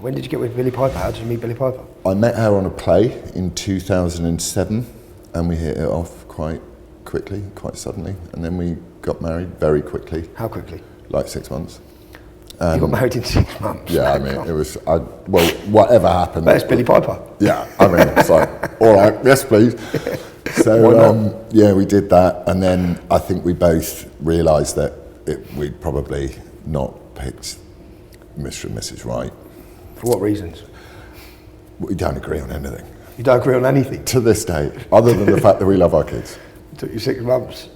When did you get with Billie Piper? How did you meet Billie Piper? I met her on a play in 2007, and we hit it off quite quickly, quite suddenly, and then we got married very quickly. How quickly? Like 6 months. You got married in 6 months? Yeah, I mean, it was, well, whatever happened. That's Billie Piper. Yeah, I mean, it's like, all right, yes, please. So, yeah, we did that, and then I think we both realised that we'd probably not picked Mr. and Mrs. Right. For what reasons? We don't agree on anything. You don't agree on anything? To this day, other than the fact that we love our kids. It took you 6 months.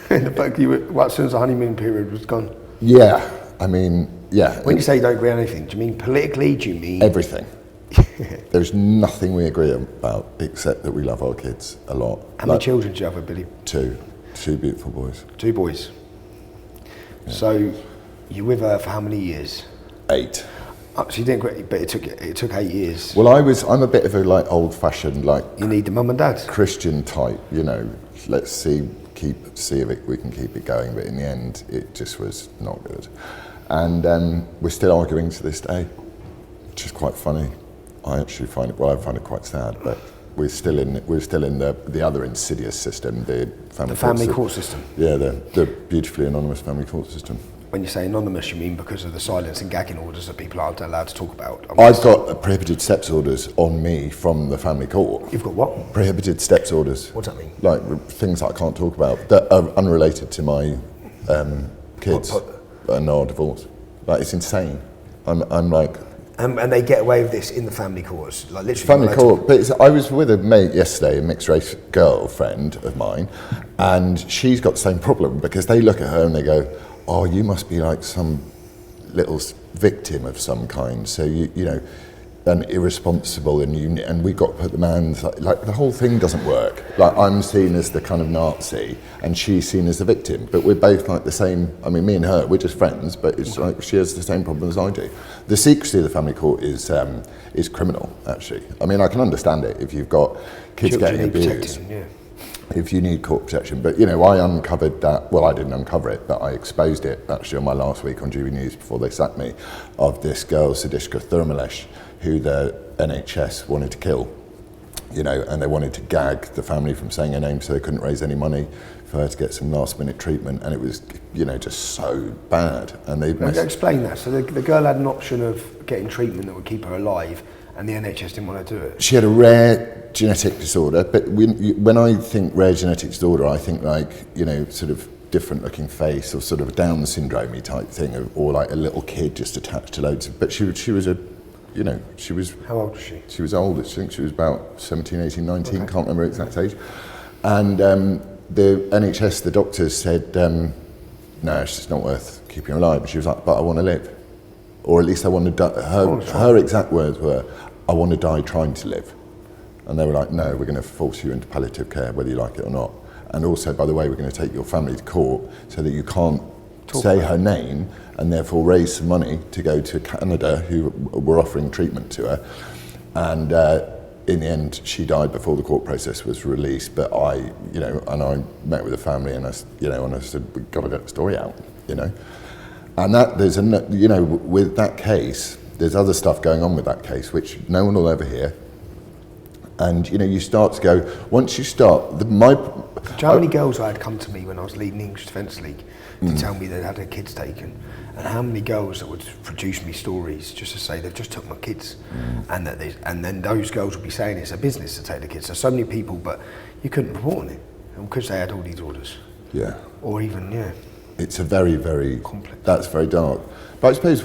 In the fact as soon as the honeymoon period was gone? Yeah, I mean, yeah. When you say you don't agree on anything, do you mean politically? Do you mean... Everything. There's nothing we agree about except that we love our kids a lot. How many children do you have with Billie? Two beautiful boys. 2 boys. Yeah. So you're with her for how many years? 8. So you didn't agree, but it took 8 years. Well, I'm a bit of a old-fashioned You need the mum and dad. Christian type, Let's see if we can keep it going. But in the end, it just was not good, and we're still arguing to this day, which is quite funny. I actually find it quite sad, but we're still in the other insidious system, the family court system. Yeah, the beautifully anonymous family court system. When you say anonymous, you mean because of the silence and gagging orders that people aren't allowed to talk about? I've got prohibited steps orders on me from the family court. You've got what? Prohibited steps orders. What's that mean? Like things that I can't talk about that are unrelated to my kids and our divorce. It's insane. I'm like. And they get away with this in the family courts, literally. Family court, but I was with a mate yesterday, a mixed race girlfriend of mine, and she's got the same problem because they look at her and they go, "Oh, you must be like some little victim of some kind. So and irresponsible, and we've got to put the man's like the whole thing doesn't work. Like I'm seen as the kind of Nazi, and she's seen as the victim. But we're both like the same. I mean, me and her, we're just friends. But it's like she has the same problem as I do. The secrecy of the family court is criminal. Actually, I mean, I can understand it if you've got kids getting abused. If you need court protection. But I uncovered that. Well, I didn't uncover it, but I exposed it actually on my last week on GB News before they sacked me, of this girl Sadishka Thurmalesh, who the NHS wanted to kill, and they wanted to gag the family from saying her name so they couldn't raise any money for her to get some last minute treatment, and it was, just so bad. And they explain that. So the girl had an option of getting treatment that would keep her alive, and the NHS didn't want to do it. She had a rare genetic disorder, but when I think rare genetic disorder, I think sort of different looking face or sort of a Down syndrome type thing, or like a little kid just attached to loads of, but she was a, she was... How old was she? She was old. I think she was about 17, 18, 19, can't remember her exact age. And the NHS, the doctors said, no, it's just not worth keeping her alive. And she was like, but I want to live. Or at least I want to die. Her exact words were, I want to die trying to live. And they were like, no, we're going to force you into palliative care, whether you like it or not. And also, by the way, we're going to take your family to court so that you can't say her name and therefore raise some money to go to Canada, who were offering treatment to her. And in the end, she died before the court process was released. But I met with the family and I said, we've got to get the story out, And that there's with that case, there's other stuff going on with that case which no one will ever hear. And you start to go, once you start, do you know how many girls I had come to me when I was leading the English Defence League to tell me they'd had their kids taken, and how many girls that would produce me stories just to say they've just took my kids, and then those girls would be saying it's a business to take the kids. So many people, but you couldn't report on it because they had all these orders. Yeah. Or even It's a very, very complex. That's very dark. But I suppose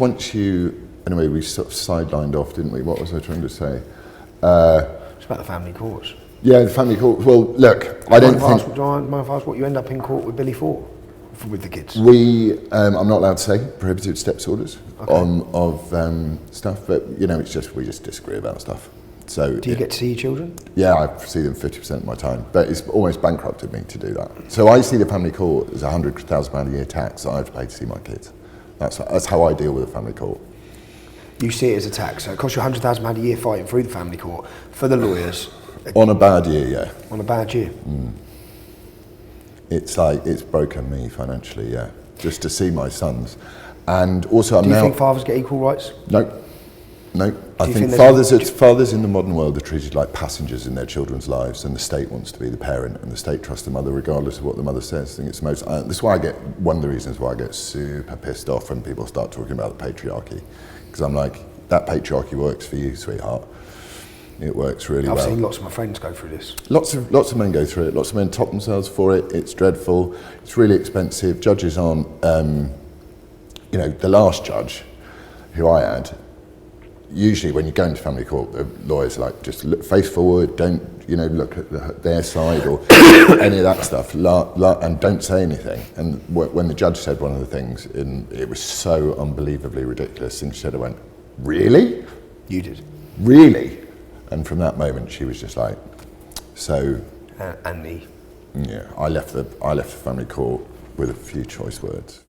anyway, we sort of sidelined off, didn't we? What was I trying to say? It's about the family courts. Yeah, the family court. Well, look, I don't think... Do I mind if I ask what you end up in court with Billie for with the kids? I'm not allowed to say prohibited steps orders of stuff, but it's just we just disagree about stuff. So do you get to see your children? Yeah, I see them 50% of my time, but it's almost bankrupted me to do that. So I see the family court as £100,000 a year tax that I have to pay to see my kids. That's how I deal with the family court. You see it as a tax, so it costs you £100,000 a year fighting through the family court for the lawyers. On a bad year, yeah. On a bad year? It's broken me financially, yeah. Just to see my sons. And also Do you think fathers get equal rights? No. No, I you think think fathers in the modern world are treated like passengers in their children's lives, and the state wants to be the parent, and the state trusts the mother regardless of what the mother says. I think it's that's why one of the reasons why I get super pissed off when people start talking about the patriarchy, because I'm like, that patriarchy works for you, sweetheart. It works really well. I've seen lots of my friends go through this. Lots of men go through it. Lots of men top themselves for it. It's dreadful. It's really expensive. Judges aren't, the last judge who I had, usually when you go into family court, the lawyers are like, just look face forward, don't, look at their side or any of that stuff, and don't say anything. And when the judge said one of the things, it was so unbelievably ridiculous, and she said, I went, really? You did. Really? And from that moment, she was just like, so. And me. Yeah, I left the family court with a few choice words.